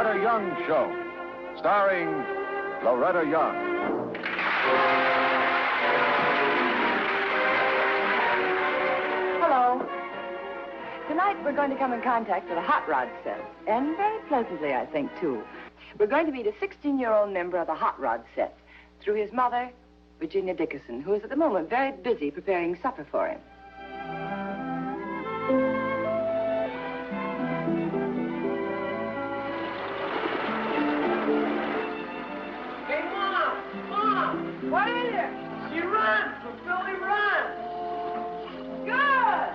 Loretta Young Show, starring Loretta Young. Hello. Tonight we're going to come in contact with a hot rod set, and very pleasantly, I think, too. We're going to meet a 16-year-old member of the hot rod set through his mother, Virginia Dickerson, who is at the moment very busy preparing supper for him. Hey, Mom! Mom! What is it? She runs! Billy runs! Good!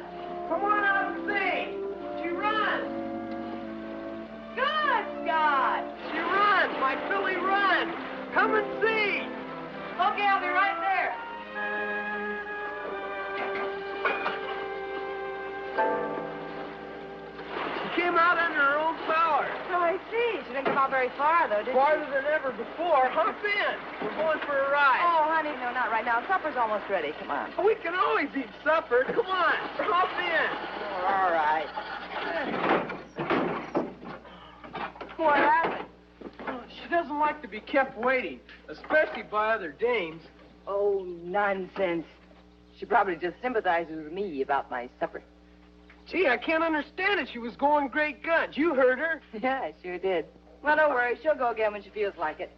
Come on out and see! She runs! Good, Scott! She runs! My Billy runs! Come and see! Okay, I'll be right there. She came out under her own power. So I see. She didn't come out very far, though, did she? Farther than ever before. Hop in. We're going for a ride. Oh, honey, no, not right now. Supper's almost ready. Come on. We can always eat supper. Come on. Hop in. All right. What happened? She doesn't like to be kept waiting, especially by other dames. Oh, nonsense. She probably just sympathizes with me about my supper. Gee, I can't understand it. She was going great guns. You heard her. Yeah, I sure did. Well, don't worry. She'll go again when she feels like it.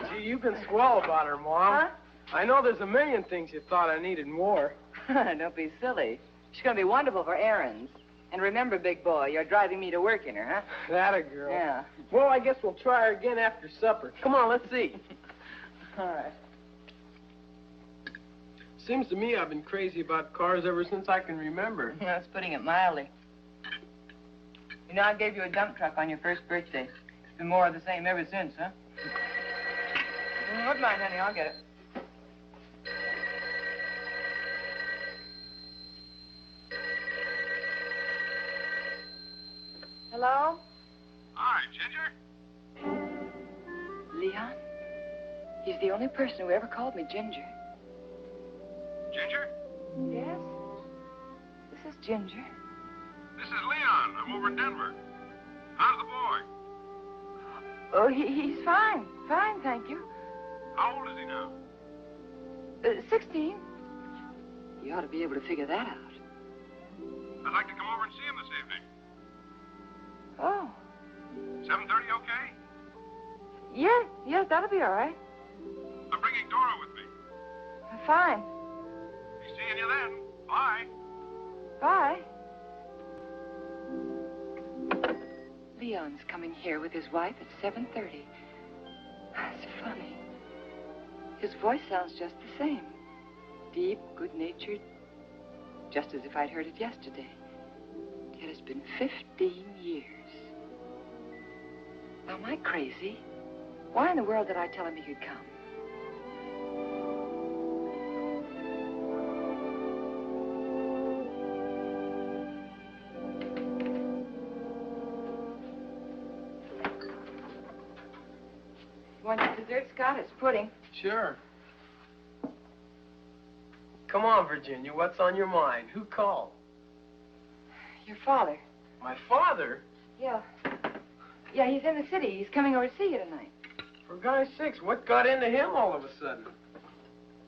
Gee, you've been swell about her, Mom. Huh? I know there's a million things you thought I needed more. Don't be silly. She's going to be wonderful for errands. And remember, big boy, you're driving me to work in her, huh? That a girl. Yeah. Well, I guess we'll try her again after supper. Come on, let's see. All right. Seems to me I've been crazy about cars ever since I can remember. That's putting it mildly. You know, I gave you a dump truck on your first birthday. It's been more of the same ever since, huh? Never mind, honey. I'll get it. Hello? Hi, Ginger. Leon? He's the only person who ever called me Ginger. Ginger? Yes? This is Ginger. This is Leon. I'm over in Denver. How's the boy? Oh, he's fine. Fine, thank you. How old is he now? 16. You ought to be able to figure that out. I'd like to come over and see him this evening. Oh. 7:30, okay? Yes, that'll be all right. I'm bringing Dora with me. Fine. Be seeing you then. Bye. Bye. Leon's coming here with his wife at 7:30. That's funny. His voice sounds just the same. Deep, good-natured, just as if I'd heard it yesterday. Yet it's been 15 years. Now, am I crazy? Why in the world did I tell him he could come? You want your dessert, Scott? It's pudding. Sure. Come on, Virginia. What's on your mind? Who called? Your father. My father? Yeah. Yeah, he's in the city. He's coming over to see you tonight. For God's sakes, what got into him all of a sudden?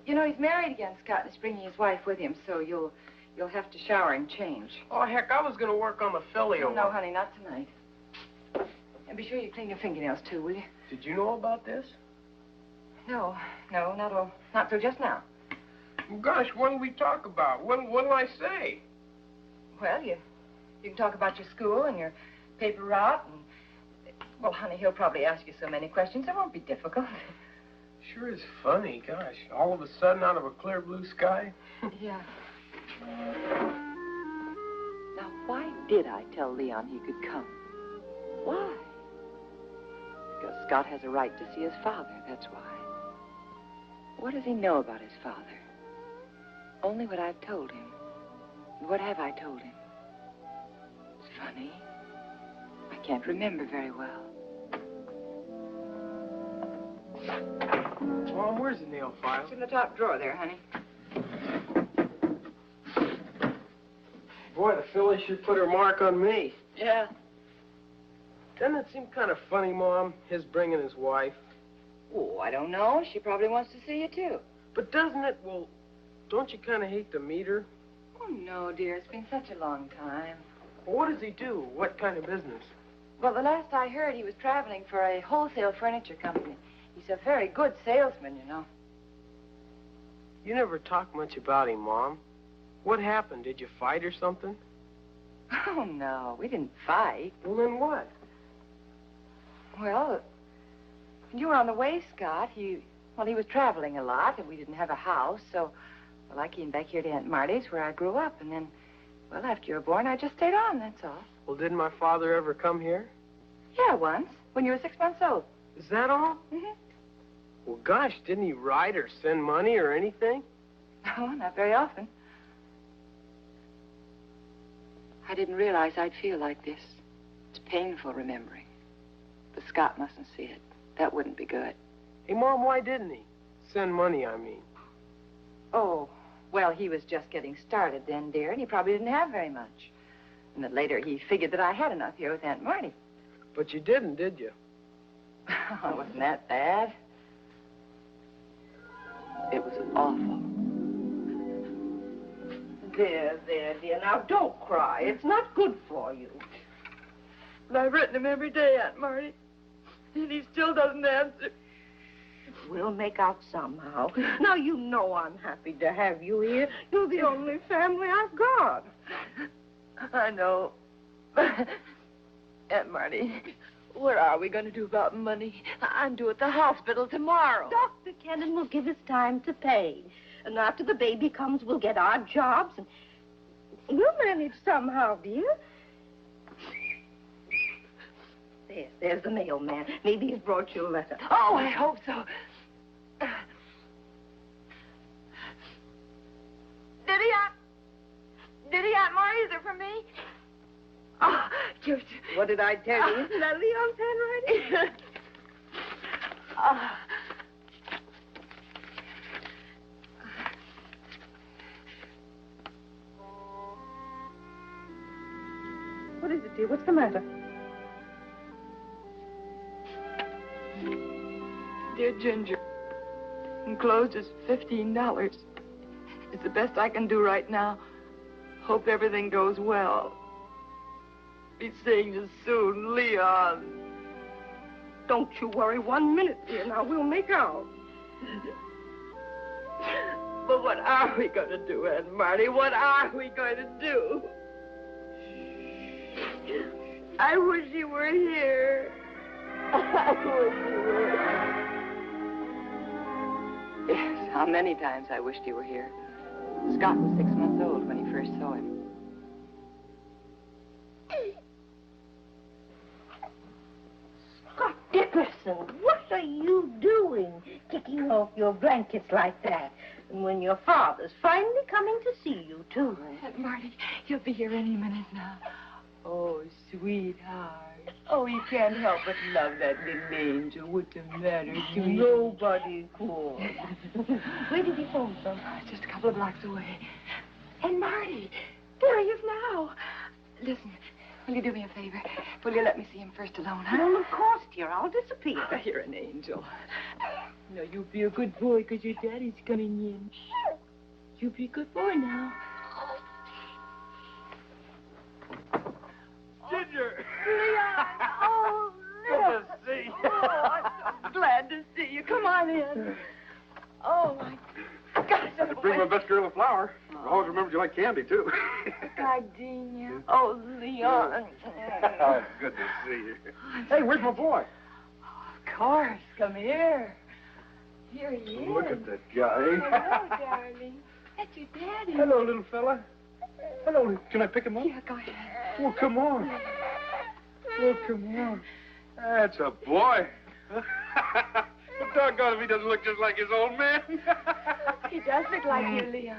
You know, he's married again, Scott, and he's bringing his wife with him, so you'll have to shower and change. Oh, heck, I was going to work on the filio. No, honey, not tonight. And be sure you clean your fingernails, too, will you? Did you know about this? No, not till just now. Well, gosh, what'll we talk about? What'll I say? Well, you can talk about your school and your paper route and... Well, honey, he'll probably ask you so many questions, it won't be difficult. Sure is funny, gosh. All of a sudden, out of a clear blue sky. Yeah. Now, why did I tell Leon he could come? Why? Because Scott has a right to see his father, that's why. What does he know about his father? Only what I've told him. What have I told him? It's funny. I can't remember very well. Mom, where's the nail file? It's in the top drawer there, honey. Boy, the filly sure put her mark on me. Yeah. Doesn't it seem kind of funny, Mom, his bringing his wife? Oh, I don't know. She probably wants to see you, too. But doesn't it, well, don't you kind of hate to meet her? Oh, no, dear. It's been such a long time. Well, what does he do? What kind of business? Well, the last I heard, he was traveling for a wholesale furniture company. He's a very good salesman, you know. You never talk much about him, Mom. What happened? Did you fight or something? Oh, no. We didn't fight. Well, then what? Well, when you were on the way, Scott, he was traveling a lot, and we didn't have a house, so, well, I came back here to Aunt Marty's, where I grew up, and then, well, after you were born, I just stayed on, that's all. Well, didn't my father ever come here? Yeah, once, when you were 6 months old. Is that all? Mm-hmm. Well, gosh, didn't he write or send money or anything? No, not very often. I didn't realize I'd feel like this. It's painful remembering. But Scott mustn't see it. That wouldn't be good. Hey, Mom, why didn't he? Send money, I mean. Oh, well, he was just getting started then, dear, and he probably didn't have very much. And then later he figured that I had enough here with Aunt Marty. But you didn't, did you? Oh, wasn't that bad? It was awful. There, dear. Now, don't cry. It's not good for you. But I've written him every day, Aunt Marty. And he still doesn't answer. We'll make out somehow. Now, you know I'm happy to have you here. You're the only family I've got. I know. Aunt Marty, what are we going to do about money? I'm due at the hospital tomorrow. Dr. Kennan will give us time to pay. And after the baby comes, we'll get our jobs, and we'll manage somehow, dear. There's the mailman. Maybe he's brought you a letter. Oh, I hope so. Did he, Aunt Marty? Is it for me? Oh, just... What did I tell you? Isn't that Leon's handwriting? What is it, dear? What's the matter? Dear Ginger, enclosed is $15. It's the best I can do right now. Hope everything goes well. Be seeing you soon, Leon. Don't you worry 1 minute, dear. Now, we'll make out. But what are we going to do, Aunt Marty? What are we going to do? I wish you were here. I wish you were. Yes, how many times I wished you were here. Scott was 6 months old when he first saw him. Scott Dickerson, what are you doing? Kicking off your blankets like that. And when your father's finally coming to see you, too. Aunt Marty, he'll be here any minute now. Oh, sweetheart. Oh, you can't help but love that little angel. What's the matter, sweetheart? Nobody could. Where did he phone from? Just a couple of blocks away. And Marty, there he is now. Listen, will you do me a favor? Will you let me see him first alone, huh? Well, of course, dear. I'll disappear. You're an angel. No, you be a good boy, because your daddy's coming in. You be a good boy now. Ginger! Leon! Oh, Leon! Good to see you. Oh, I'm so glad to see you. Come on in. Oh, my gosh. I could bring my best girl a flower. I always remembered you like candy, too. Gardenia. Oh, Leon. Oh, good to see you. Hey, where's my boy? Of course. Come here. Here he is. Look at that guy. Hello, darling. That's your daddy. Hello, little fella. Hello. Can I pick him up? Yeah, go ahead. Well, come on. Well, come on. That's a boy. But doggone if he doesn't look just like his old man. He does look like you, Leon.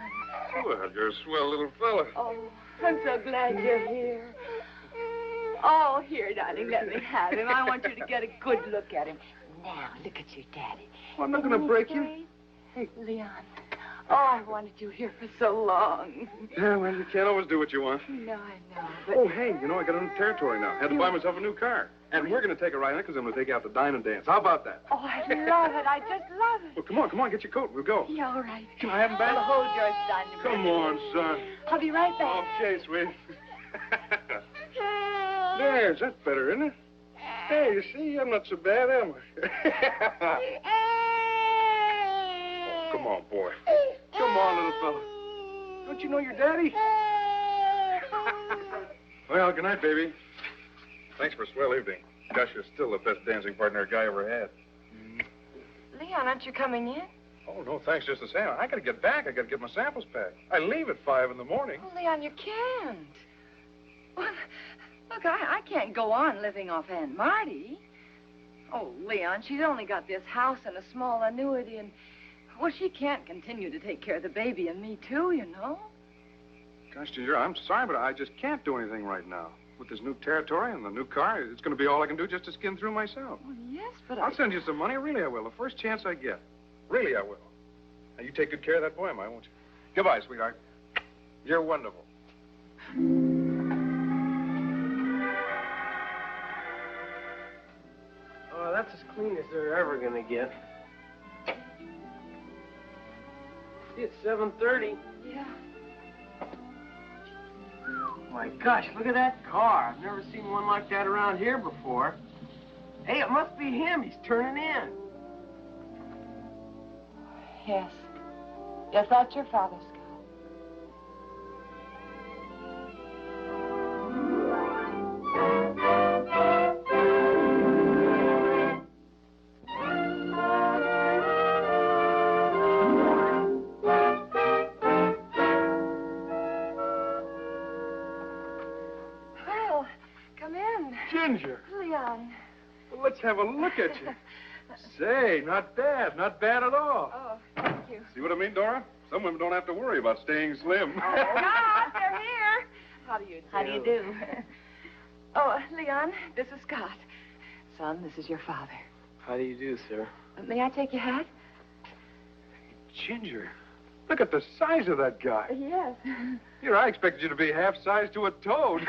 Well, you're a swell little fella. Oh, I'm so glad you're here. Oh, here, darling, let me have him. I want you to get a good look at him. Now, look at your daddy. Well, I'm not going to break you. Hey, Leon, Oh, I wanted you here for so long. Yeah, well, you can't always do what you want. No, I know, but... Oh, hey, you know, I got a new territory now. Had to buy myself a new car. And we're going to take a ride in it because I'm going to take you out to dine and dance. How about that? Oh, I love it. I just love it. Well, come on, get your coat. We'll go. Yeah, all right. Can I have him back? I'll hold yours, son. Come on, son. I'll be right back. Okay, sweet. There's that's better, isn't it? Hey, you see, I'm not so bad, am I? Oh, come on, boy. Come on, little fella. Don't you know your daddy? Well, good night, baby. Thanks for a swell evening. Gosh, you're still the best dancing partner a guy ever had. Leon, aren't you coming in? Oh, no, thanks just the same. I got to get back. I got to get my samples packed. I leave at 5 in the morning. Oh, Leon, you can't. Well, look, I can't go on living off Aunt Marty. Oh, Leon, she's only got this house and a small annuity, and, well, she can't continue to take care of the baby and me, too, you know. Gosh, Ginger, I'm sorry, but I just can't do anything right now. With this new territory and the new car, it's going to be all I can do just to skin through myself. Well, yes, but I'll send you some money. Really, I will. The first chance I get. Really, I will. Now, you take good care of that boy of mine, won't you? Goodbye, sweetheart. You're wonderful. Oh, that's as clean as they're ever gonna get. See, it's 7:30. Yeah. My gosh, look at that car. I've never seen one like that around here before. Hey, it must be him. He's turning in. Yes. Yes, that's your father, Scott. Well, come in. Ginger, Leon. well, let's have a look at you. Say, not bad. Not bad at all. Oh, thank you. See what I mean, Dora? Some women don't have to worry about staying slim. Oh, God, they're here. How do you do? How do you do? Oh, Leon, this is Scott. Son, this is your father. How do you do, sir? May I take your hat? Ginger, look at the size of that guy. Yes. Here, I expected you to be half size to a toad.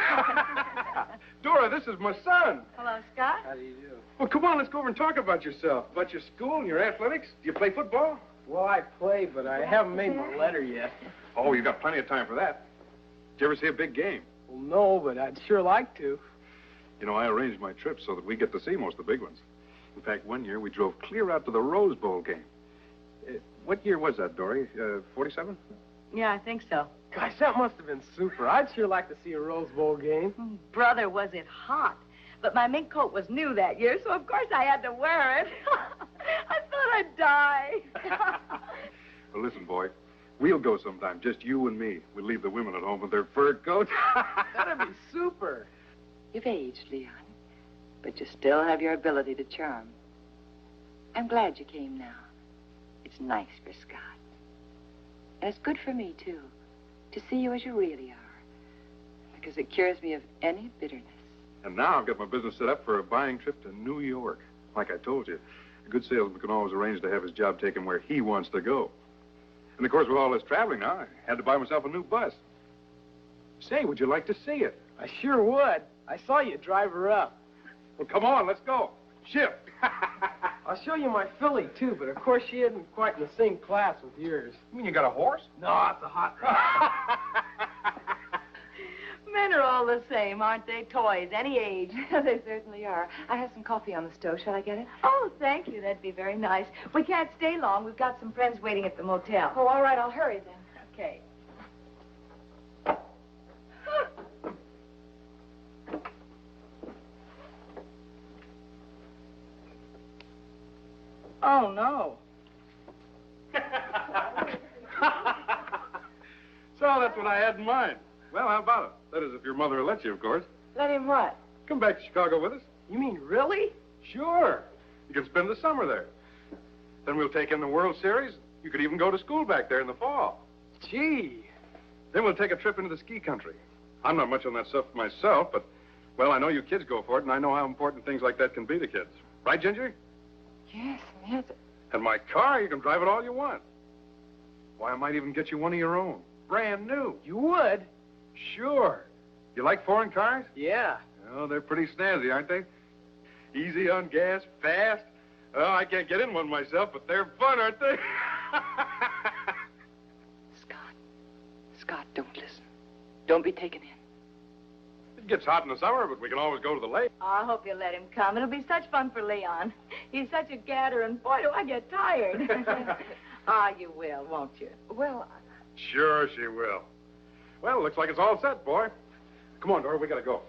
Dora, this is my son. Hello, Scott. How do you do? Well, come on, let's go over and talk about yourself. About your school and your athletics. Do you play football? Well, I play, but I haven't made my letter yet. Oh, you got plenty of time for that. Did you ever see a big game? Well, no, but I'd sure like to. You know, I arranged my trips so that we get to see most of the big ones. In fact, one year we drove clear out to the Rose Bowl game. What year was that, Dory? 47? Yeah, I think so. Gosh, that must have been super. I'd sure like to see a Rose Bowl game. Brother, was it hot. But my mink coat was new that year, so of course I had to wear it. I thought I'd die. Well, listen, boy. We'll go sometime, just you and me. We'll leave the women at home with their fur coats. That'd be super. You've aged, Leon, but you still have your ability to charm. I'm glad you came now. It's nice for Scott. And it's good for me, too, to see you as you really are, because it cures me of any bitterness. And now I've got my business set up for a buying trip to New York. Like I told you, a good salesman can always arrange to have his job taken where he wants to go. And, of course, with all this traveling now, I had to buy myself a new bus. Say, would you like to see it? I sure would. I saw you drive her up. Well, come on, let's go. Shift. I'll show you my filly, too, but of course she isn't quite in the same class with yours. You mean you got a horse? No, it's a hot rod. Men are all the same, aren't they? Toys, any age. They certainly are. I have some coffee on the stove. Shall I get it? Oh, thank you. That'd be very nice. We can't stay long. We've got some friends waiting at the motel. Oh, all right. I'll hurry then. Okay. Oh, no. So that's what I had in mind. Well, how about it? That is, if your mother will let you, of course. Let him what? Come back to Chicago with us. You mean really? Sure. You can spend the summer there. Then we'll take in the World Series. You could even go to school back there in the fall. Gee. Then we'll take a trip into the ski country. I'm not much on that stuff myself, but, well, I know you kids go for it, and I know how important things like that can be to kids. Right, Ginger? Yes, yes. And my car, you can drive it all you want. Why, I might even get you one of your own. Brand new. You would? Sure. You like foreign cars? Yeah. Oh, they're pretty snazzy, aren't they? Easy on gas, fast. Oh, I can't get in one myself, but they're fun, aren't they? Scott, don't listen. Don't be taken in. It gets hot in the summer, but we can always go to the lake. Oh, I hope you'll let him come. It'll be such fun for Leon. He's such a gadder, and boy, do I get tired. Ah, you will, won't you? Well, Sure she will. Well, looks like it's all set, boy. Come on, Dora, we gotta go.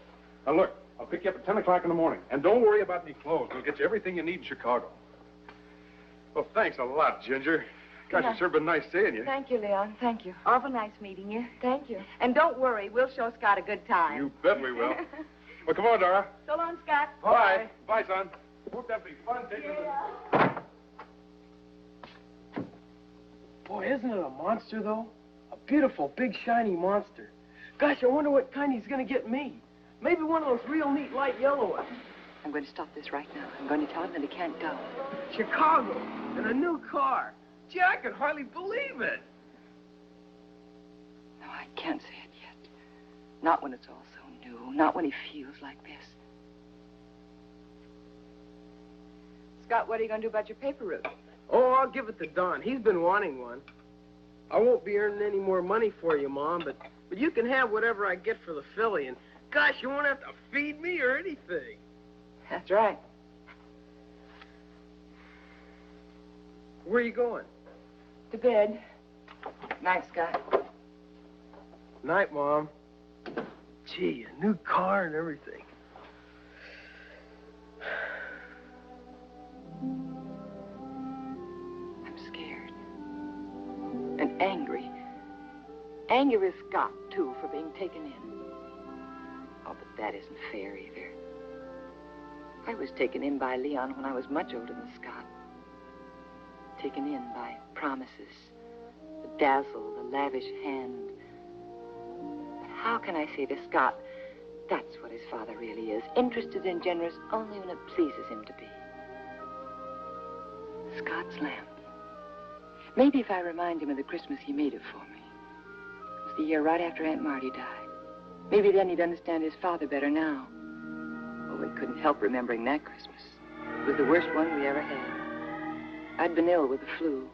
Now, look, I'll pick you up at 10 o'clock in the morning. And don't worry about any clothes. We'll get you everything you need in Chicago. Well, thanks a lot, Ginger. Gosh, Yeah. it's sure been nice seeing you. thank you, Leon. Thank you. Awful nice meeting you. Thank you. And don't worry, we'll show Scott a good time. You bet we will. Well, come on, Dora. So long, Scott. Bye. Bye, son. Won't that be fun taking Boy, isn't it a monster, though? A beautiful, big, shiny monster. Gosh, I wonder what kind he's going to get me. Maybe one of those real neat light yellow ones. I'm going to stop this right now. I'm going to tell him that he can't go. Chicago, and a new car. Gee, I can hardly believe it. No, I can't say it yet. Not when it's all so new. Not when he feels like this. Scott, what are you going to do about your paper route? Oh, I'll give it to Don. He's been wanting one. I won't be earning any more money for you, Mom, but you can have whatever I get for the filly, and gosh, you won't have to feed me or anything. That's right. Where are you going? To bed. Night, Scott. Night, Mom. Gee, a new car and everything. I'm scared. And angry. Angry with Scott, too, for being taken in. Oh, but that isn't fair either. I was taken in by Leon when I was much older than Scott. Taken in by promises, the dazzle, the lavish hand. But how can I say to Scott, that's what his father really is, interested and generous only when it pleases him to be? Scott's lamb. Maybe if I remind him of the Christmas he made it for me. It was the year right after Aunt Marty died. Maybe then he'd understand his father better now. Oh, we couldn't help remembering that Christmas. It was the worst one we ever had. I'd been ill with the flu.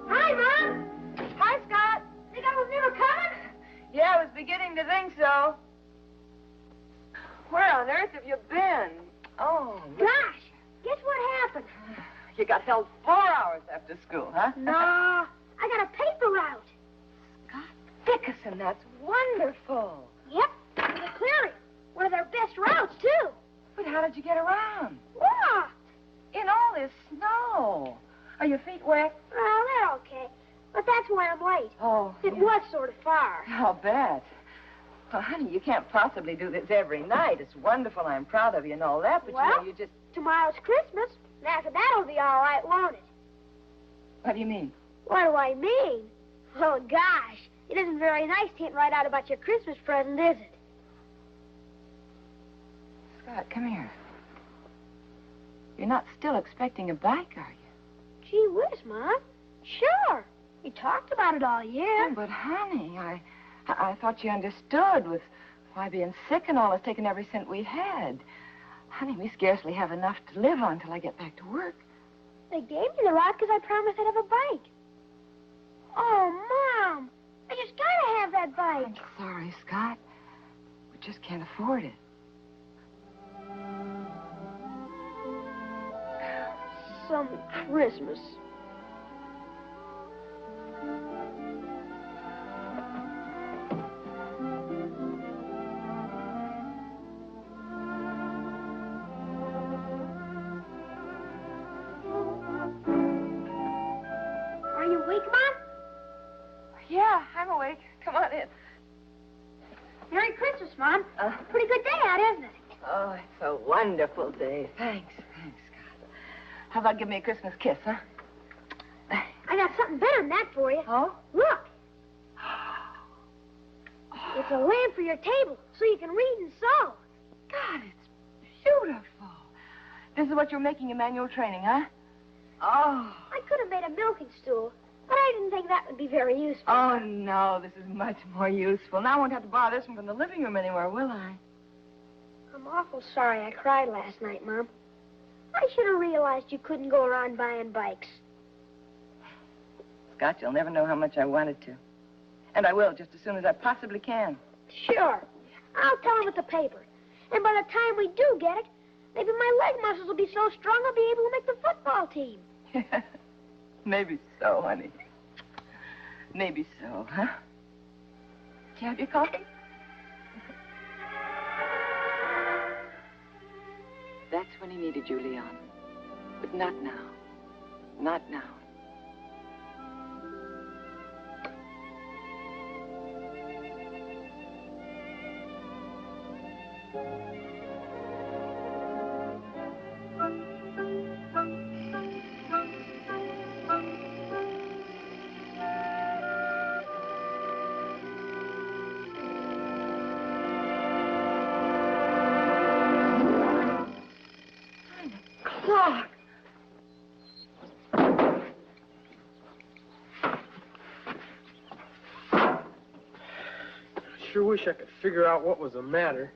Hi, Mom. Hi, Scott. Think I was never coming? Yeah, I was beginning to think so. Where on earth have you been? Oh, Gosh, guess what happened? You got held 4 hours after school, huh? No, I got a paper route. Scott Dickerson, that's wonderful. Yep, to the clearing. One of their best routes, too. But how did you get around? Walked. In all this snow. Are your feet wet? Well, they're okay. But that's why I'm late. Oh, It was sort of far. I'll bet. Well, honey, you can't possibly do this every night. It's wonderful. I'm proud of you and all that, but Well? you just... Tomorrow's Christmas, and after that'll be all right, won't it? What do you mean? What do I mean? Oh, gosh. It isn't very nice to hint right out about your Christmas present, is it? Scott, come here. You're not still expecting a bike, are you? Gee whiz, Mom. Sure. We talked about it all year. Oh, but, honey, I thought you understood with why being sick and all has taken every cent we had. Honey, we scarcely have enough to live on till I get back to work. They gave me the route because I promised I'd have a bike. Oh, Mom. I just gotta have that bike. I'm sorry, Scott. We just can't afford it. Some Christmas. Are you awake, Mom? Yeah, I'm awake. Come on in. Merry Christmas, Mom. Pretty good day out, isn't it? Oh, it's a wonderful day. Thanks, Scott. How about give me a Christmas kiss, huh? I got something better than that for you. Oh? Look. It's a lamp for your table, so you can read and sew. God, it's beautiful. This is what you're making in manual training, huh? Oh. I could have made a milking stool, but I didn't think that would be very useful. Oh, no, this is much more useful. Now I won't have to borrow this one from the living room anywhere, will I? I'm awful sorry I cried last night, Mom. I should have realized you couldn't go around buying bikes. Scott, you'll never know how much I wanted to. And I will, just as soon as I possibly can. Sure. I'll tell him at the paper. And by the time we do get it, maybe my leg muscles will be so strong I'll be able to make the football team. Maybe so, honey. Maybe so, huh? Did you have your coffee? That's when he needed you, Leon. But not now. Not now. Clock. Sure wish I could figure out what was the matter.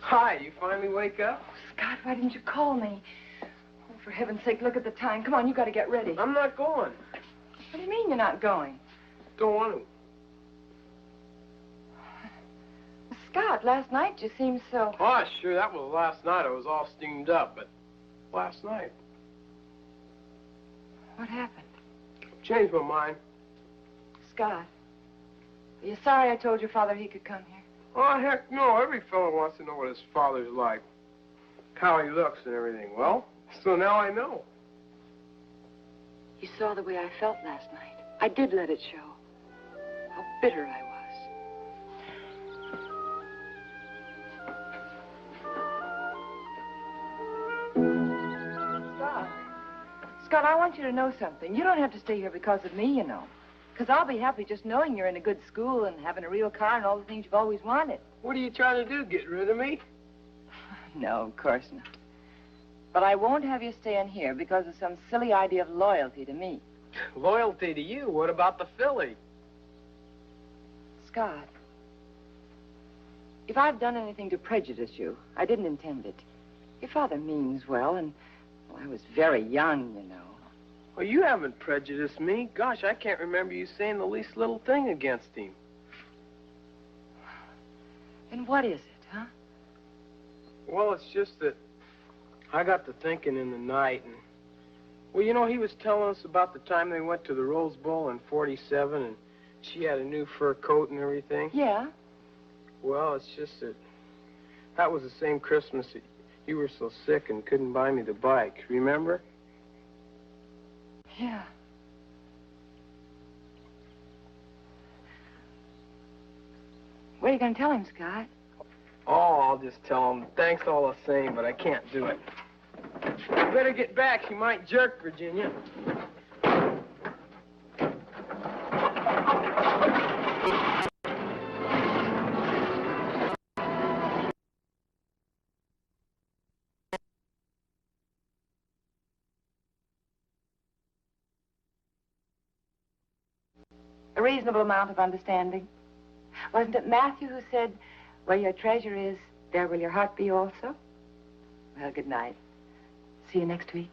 Hi, you finally wake up? Scott, why didn't you call me? Oh, for heaven's sake, look at the time. Come on, you got to get ready. I'm not going. What do you mean you're not going? Don't want to. Scott, last night you seemed so... Oh, sure, that was last night. I was all steamed up, but last night. What happened? Changed my mind. Scott, are you sorry I told your father he could come here? Oh, heck no. Every fellow wants to know what his father's like. How he looks and everything. Well, so now I know. You saw the way I felt last night. I did let it show. How bitter I was. Scott, I want you to know something. You don't have to stay here because of me, you know. Because I'll be happy just knowing you're in a good school and having a real car and all the things you've always wanted. What are you trying to do, get rid of me? No, of course not. But I won't have you staying here because of some silly idea of loyalty to me. Loyalty to you? What about the filly? Scott, if I've done anything to prejudice you, I didn't intend it. Your father means well, and well, I was very young, you know. Well, you haven't prejudiced me. Gosh, I can't remember you saying the least little thing against him. And what is it, huh? Well, it's just that I got to thinking in the night, and... Well, you know, he was telling us about the time they went to the Rose Bowl in '47, and she had a new fur coat and everything. Yeah? Well, it's just that that was the same Christmas that you were so sick and couldn't buy me the bike. Remember? Yeah. What are you going to tell him, Scott? Oh, I'll just tell him, thanks all the same, but I can't do it. You better get back. She might jerk, Virginia. A reasonable amount of understanding. Wasn't it Matthew who said, where your treasure is, there will your heart be also? Well, good night. See you next week.